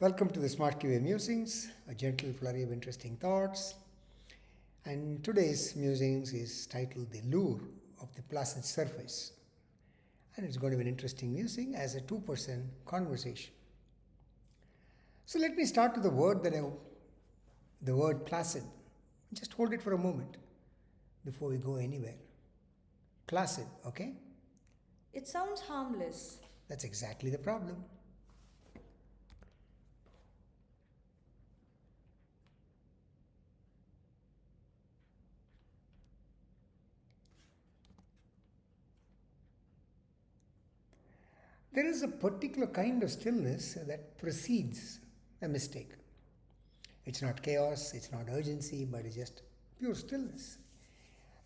Welcome to the Smart QA Musings, a gentle flurry of interesting thoughts. And today's musings is titled The Lure of the Placid Surface. And it's going to be an interesting musing as a two-person conversation. So let me start with the word placid. Just hold it for a moment before we go anywhere. Placid, okay? It sounds harmless. That's exactly the problem. There is a particular kind of stillness that precedes a mistake. It's not chaos, it's not urgency, but it's just pure stillness.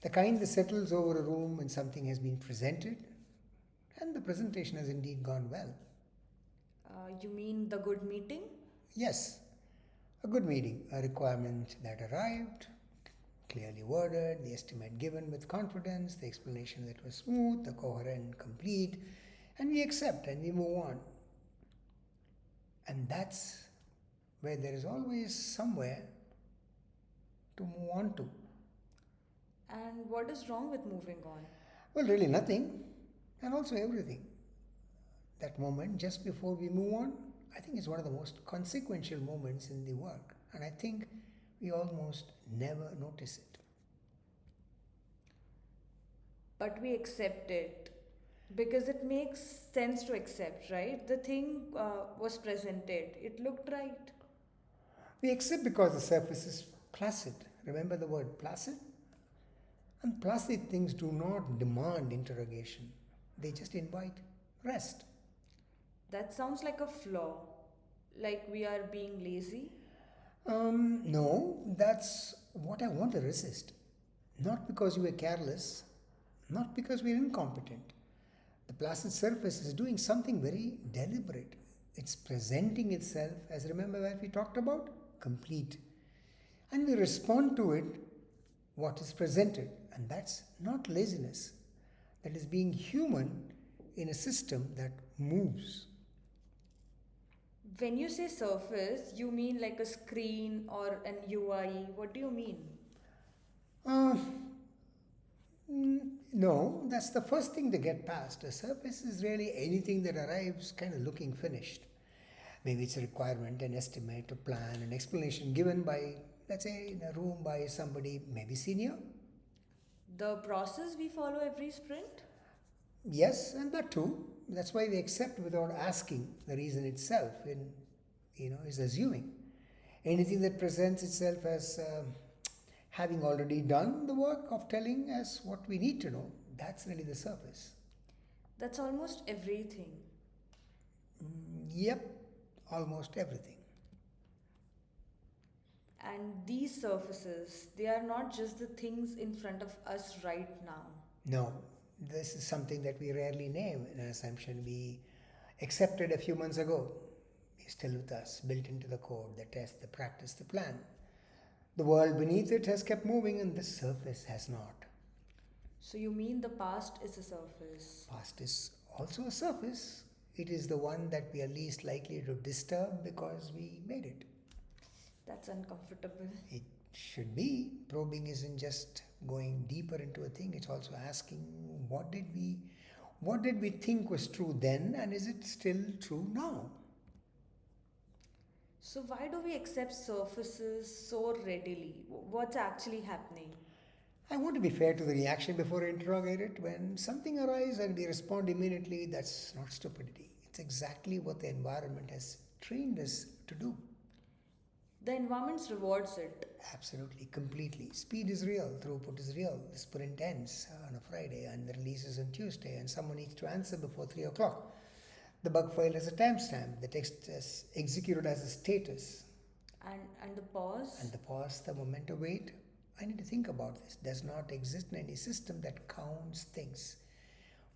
The kind that settles over a room when something has been presented and the presentation has indeed gone well. You mean the good meeting? Yes, a good meeting, a requirement that arrived, clearly worded, the estimate given with confidence, the explanation that was smooth, the coherent, complete, and we accept and we move on. And that's where there is always somewhere to move on to. And what is wrong with moving on? Well, really nothing, and also everything. That moment just before we move on, I think is one of the most consequential moments in the work, and I think we almost never notice it. But we accept it because it makes sense to accept, right? The thing was presented, it looked right. We accept because the surface is placid. Remember the word placid? And placid things do not demand interrogation, they just invite rest. That sounds like a flaw, like we are being lazy. No, that's what I want to resist. Not because you were careless, not because we're incompetent. The placid surface is doing something very deliberate. It's presenting itself, as remember what we talked about? Complete. And we respond to it, what is presented. And that's not laziness. That is being human in a system that moves. When you say surface, you mean like a screen or an UI. What do you mean? Uh, no, that's the first thing to get past. A surface is really anything that arrives kind of looking finished. Maybe it's a requirement, an estimate, a plan, an explanation given by, let's say, in a room by somebody maybe senior. The process we follow every sprint? Yes, and that too. That's why we accept without asking. The reason itself is assuming. Anything that presents itself as having already done the work of telling us what we need to know, that's really the surface. That's almost everything. Yep, almost everything. And these surfaces, they are not just the things in front of us right now. No, this is something that we rarely name, an assumption we accepted a few months ago. It's still with us, built into the code, the test, the practice, the plan. The world beneath it has kept moving and the surface has not. So you mean the past is a surface? Past is also a surface. It is the one that we are least likely to disturb because we made it. That's uncomfortable. It should be. Probing isn't just going deeper into a thing, it's also asking what did we think was true then and is it still true now? So why do we accept surfaces so readily? What's actually happening? I want to be fair to the reaction before I interrogate it. When something arises and we respond immediately, that's not stupidity. It's exactly what the environment has trained us to do. The environment rewards it. Absolutely, completely. Speed is real, throughput is real. The sprint ends on a Friday and the release is on Tuesday and someone needs to answer before 3 o'clock. The bug file has a timestamp, the text is executed as a status. And the pause? And the pause, the moment of wait, I need to think about this, does not exist in any system that counts things.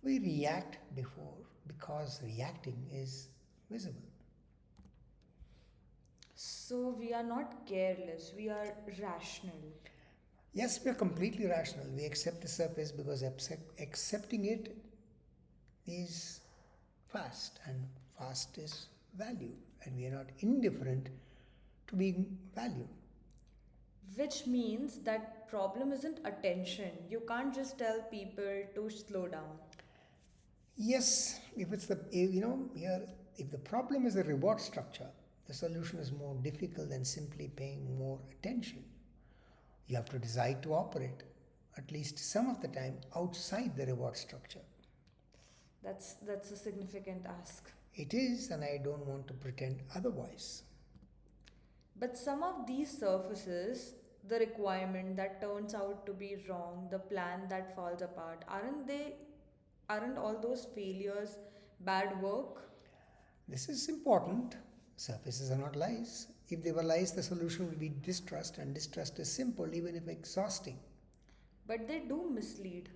We react because reacting is visible. So we are not careless, we are rational. Yes, we are completely rational. We accept the surface because accepting it is fast, and fast is valued, and we are not indifferent to being valued. Which means that problem isn't attention. You can't just tell people to slow down. Yes, if it's the here if the problem is a reward structure, the solution is more difficult than simply paying more attention. You have to decide to operate, at least some of the time, outside the reward structure. That's a significant ask. It is, and I don't want to pretend otherwise. But some of these surfaces, the requirement that turns out to be wrong, the plan that falls apart, aren't all those failures bad work? This is important. Surfaces are not lies. If they were lies, the solution would be distrust, and distrust is simple, even if exhausting. But they do mislead.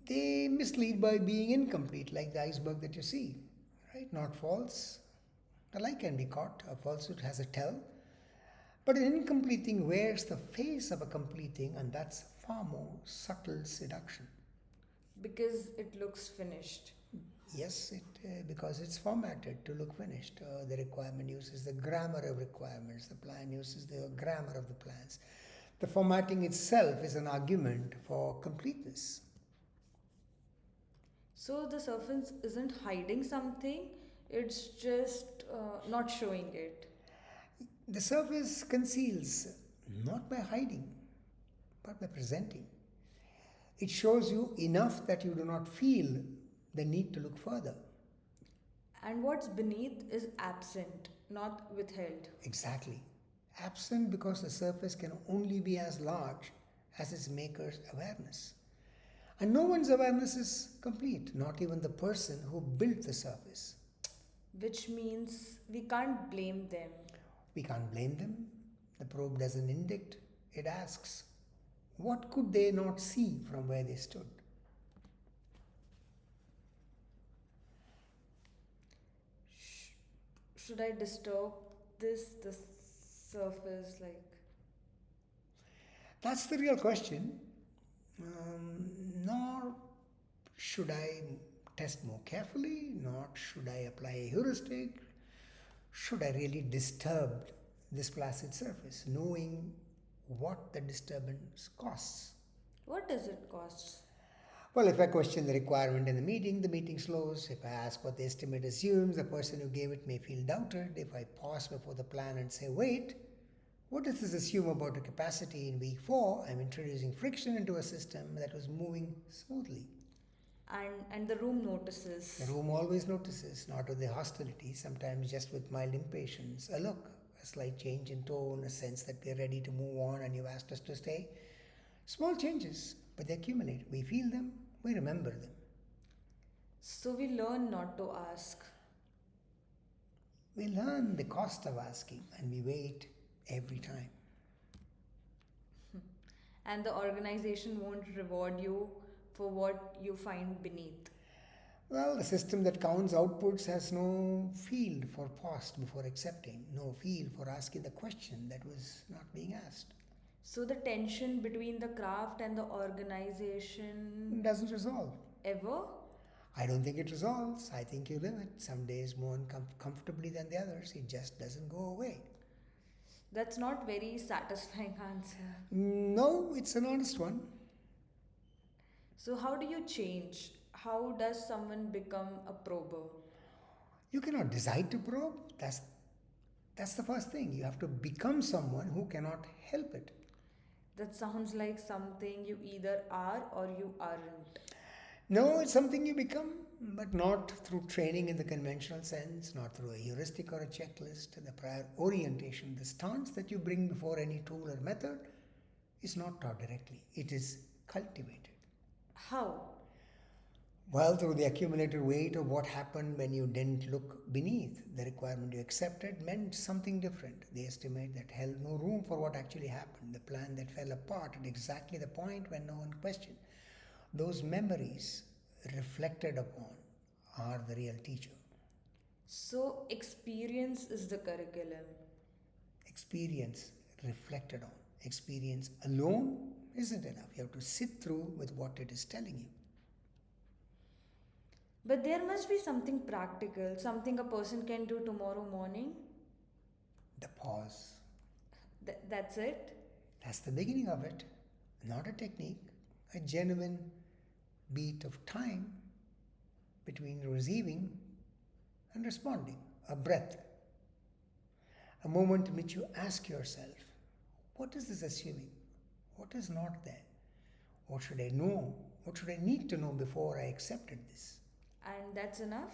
They mislead by being incomplete, like the iceberg that you see, right? Not false. A lie can be caught, a falsehood has a tell. But an incomplete thing wears the face of a complete thing, and that's far more subtle seduction. Because it looks finished. Yes, because it's formatted to look finished. The requirement uses the grammar of requirements, the plan uses the grammar of the plans. The formatting itself is an argument for completeness. So the surface isn't hiding something, it's just not showing it. The surface conceals, not by hiding, but by presenting. It shows you enough that you do not feel the need to look further. And what's beneath is absent, not withheld. Exactly. Absent because the surface can only be as large as its maker's awareness. And no one's awareness is complete, not even the person who built the surface. Which means we can't blame them. We can't blame them. The probe doesn't indict, it asks, what could they not see from where they stood? Should I disturb the surface like? That's the real question. Nor should I test more carefully, nor should I apply a heuristic. Should I really disturb this placid surface, knowing what the disturbance costs? What does it cost? Well, if I question the requirement in the meeting slows. If I ask what the estimate assumes, the person who gave it may feel doubted. If I pause before the plan and say, wait, what does this assume about the capacity in week 4? I'm introducing friction into a system that was moving smoothly. And the room notices. The room always notices, not with the hostility, sometimes just with mild impatience. A look, a slight change in tone, a sense that we're ready to move on and you've asked us to stay. Small changes, but they accumulate. We feel them, we remember them. So we learn not to ask. We learn the cost of asking and we wait every time. And the organization won't reward you for what you find beneath. Well, the system that counts outputs has no field for pause before accepting, no field for asking the question that was not being asked. So the tension between the craft and the organization It doesn't resolve. ever? I don't think it resolves. I think you live it. Some days more comfortably than the others. It just doesn't go away. That's not very satisfying answer. No, it's an honest one. So how do you change? How does someone become a prober? You cannot decide to probe. That's the first thing. You have to become someone who cannot help it. That sounds like something you either are or you aren't. No, it's something you become, but not through training in the conventional sense, not through a heuristic or a checklist. The prior orientation, the stance that you bring before any tool or method is not taught directly. It is cultivated. How? Well, through the accumulated weight of what happened when you didn't look beneath. The requirement you accepted meant something different. The estimate that held no room for what actually happened. The plan that fell apart at exactly the point when no one questioned. Those memories reflected upon are the real teacher. So experience is the curriculum. Experience reflected on. Experience alone isn't enough. You have to sit through with what it is telling you. But there must be something practical, something a person can do tomorrow morning. The pause. That's it. That's the beginning of it. Not a technique, a genuine beat of time between receiving and responding, a breath, a moment in which you ask yourself, what is this assuming? What is not there? What should I know? What should I need to know before I accepted this? And that's enough.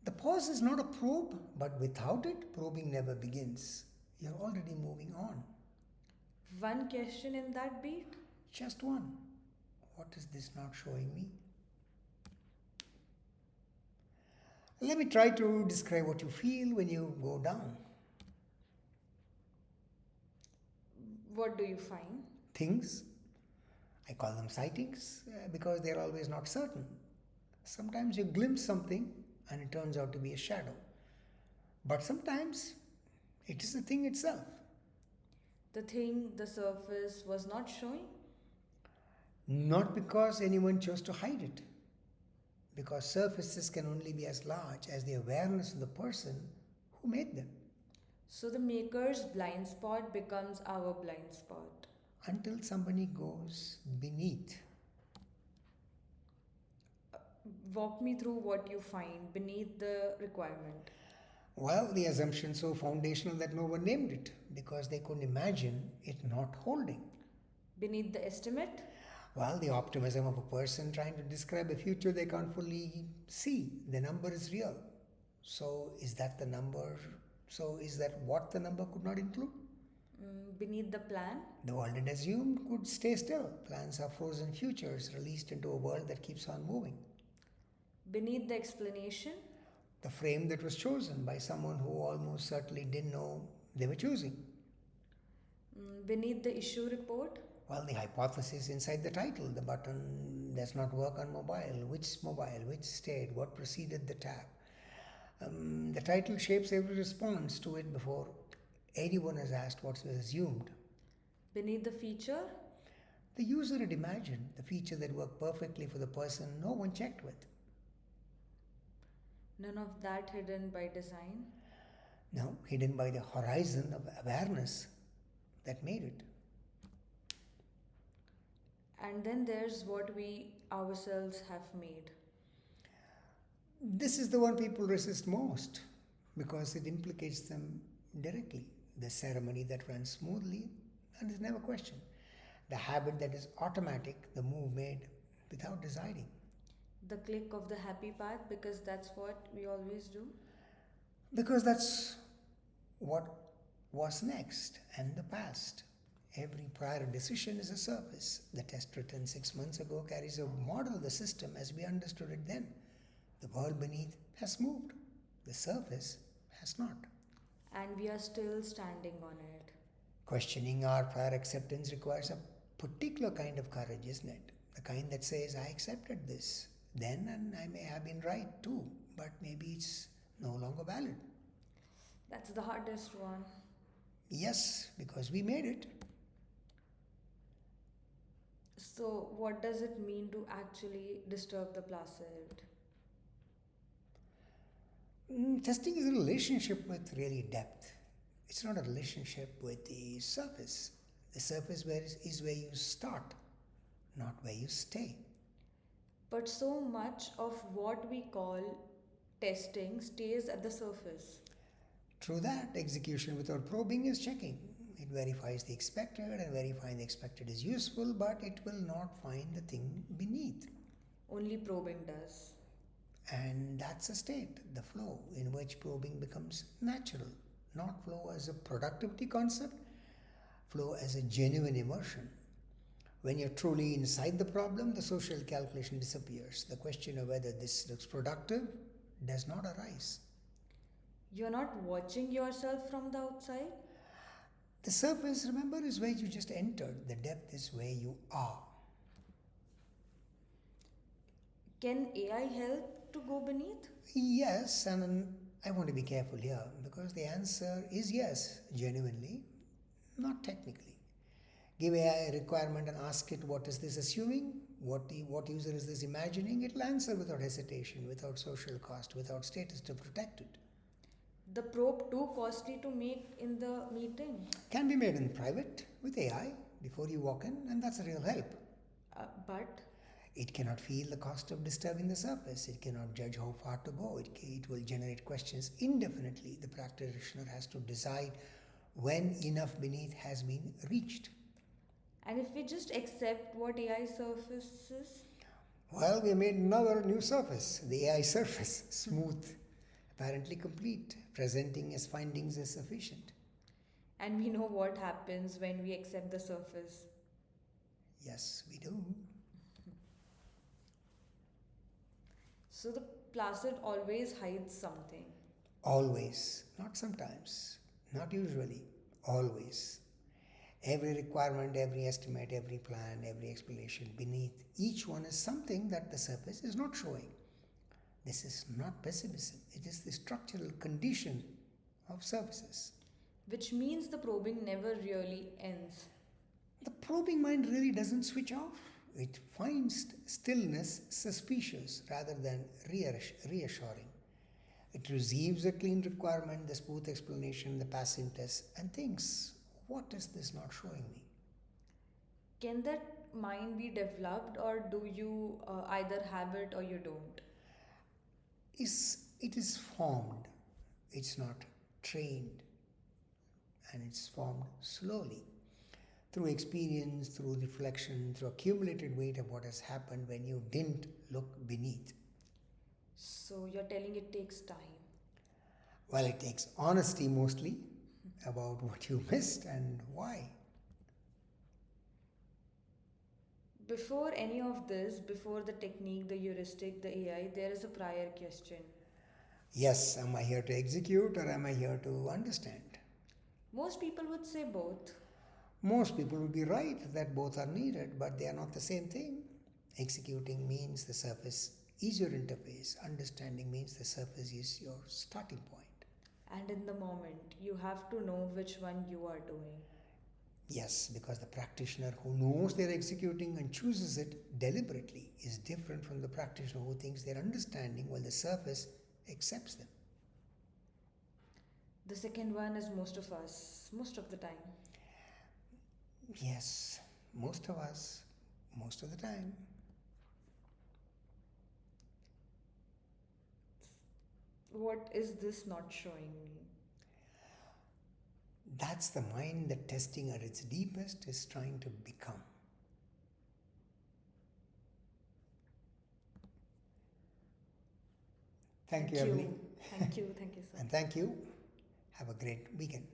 The pause is not a probe, but without it, probing never begins. You're already moving on. One question in that beat. Just one. What is this not showing me? Let me try to describe what you feel when you go down. What do you find? Things, I call them sightings because they're always not certain. Sometimes you glimpse something and it turns out to be a shadow. But sometimes it is the thing itself. The thing, the surface was not showing? Not because anyone chose to hide it, because surfaces can only be as large as the awareness of the person who made them, So the maker's blind spot becomes our blind spot. until somebody goes beneath. Walk me through what you find beneath the requirement. Well, the assumption so foundational that no one named it because they couldn't imagine it not holding. Beneath the estimate? Well, the optimism of a person trying to describe a future they can't fully see. The number is real. So is that the number? So is that what the number could not include? Beneath the plan? The world it assumed could stay still. Plans are frozen futures released into a world that keeps on moving. Beneath the explanation? The frame that was chosen by someone who almost certainly didn't know they were choosing. Beneath the issue report? Well, the hypothesis inside the title, the button does not work on mobile, which state, what preceded the tab. The title shapes every response to it before anyone has asked what was assumed. Beneath the feature? The user had imagined the feature that worked perfectly for the person no one checked with. None of that hidden by design? No, hidden by the horizon of awareness that made it. And then there's what we ourselves have made. This is the one people resist most because it implicates them directly. The ceremony that runs smoothly and is never questioned. The habit that is automatic, the move made without deciding. The click of the happy path, because that's what we always do. Because that's what was next and the past. Every prior decision is a surface. The test written 6 months ago carries a model of the system as we understood it then. The world beneath has moved. The surface has not. And we are still standing on it. Questioning our prior acceptance requires a particular kind of courage, isn't it? The kind that says, I accepted this then and I may have been right too, but maybe it's no longer valid. That's the hardest one. Yes, because we made it. So, what does it mean to actually disturb the placid? Testing is a relationship with really depth. It's not a relationship with the surface. The surface is where you start, not where you stay. But so much of what we call testing stays at the surface. True that, execution without probing is checking. It verifies the expected, and verifying the expected is useful, but it will not find the thing beneath. Only probing does. And that's a state, the flow, in which probing becomes natural. Not flow as a productivity concept, flow as a genuine immersion. When you're truly inside the problem, the social calculation disappears. The question of whether this looks productive does not arise. You're not watching yourself from the outside? The surface, remember, is where you just entered. The depth is where you are. Can AI help to go beneath? Yes, and I want to be careful here because the answer is yes, genuinely, not technically. Give AI a requirement and ask it what is this assuming? What user is this imagining? It'll answer without hesitation, without social cost, without status to protect it. The probe too costly to make in the meeting. Can be made in private with AI before you walk in, and that's a real help. But It cannot feel the cost of disturbing the surface. It cannot judge how far to go. It will generate questions indefinitely. The practitioner has to decide when enough beneath has been reached. and if we just accept what AI surfaces, Well, we made another new surface, the AI surface, smooth, apparently complete, presenting as findings as sufficient. and we know what happens when we accept the surface. Yes, we do. So the Placid always hides something. Always, not sometimes, not usually, always. Every requirement, every estimate, every plan, every explanation beneath each one is something that the surface is not showing. This is not pessimism, it is the structural condition of surfaces. Which means the probing never really ends. The probing mind really doesn't switch off. It finds stillness suspicious rather than reassuring. It receives a clean requirement, the smooth explanation, the passing test, and thinks, what is this not showing me? Can that mind be developed, or do you either have it or you don't? It is formed, it's not trained, and it's formed slowly through experience, through reflection, through accumulated weight of what has happened when you didn't look beneath. So you're telling it takes time. Well, it takes honesty mostly about what you missed and why. Before any of this, before the technique, the heuristic, the AI, there is a prior question. Yes, am I here to execute or am I here to understand? Most people would say both. Most people would be right that both are needed, but they are not the same thing. Executing means the surface is your interface, understanding means the surface is your starting point. And in the moment, you have to know which one you are doing. Yes, because the practitioner who knows they're executing and chooses it deliberately is different from the practitioner who thinks they're understanding while the surface accepts them. The second one is most of us, most of the time. Yes, most of us, most of the time. What is this not showing me? That's the mind that testing at its deepest is trying to become. Thank you, Emily. Thank you. Thank you, sir. And thank you. Have a great weekend.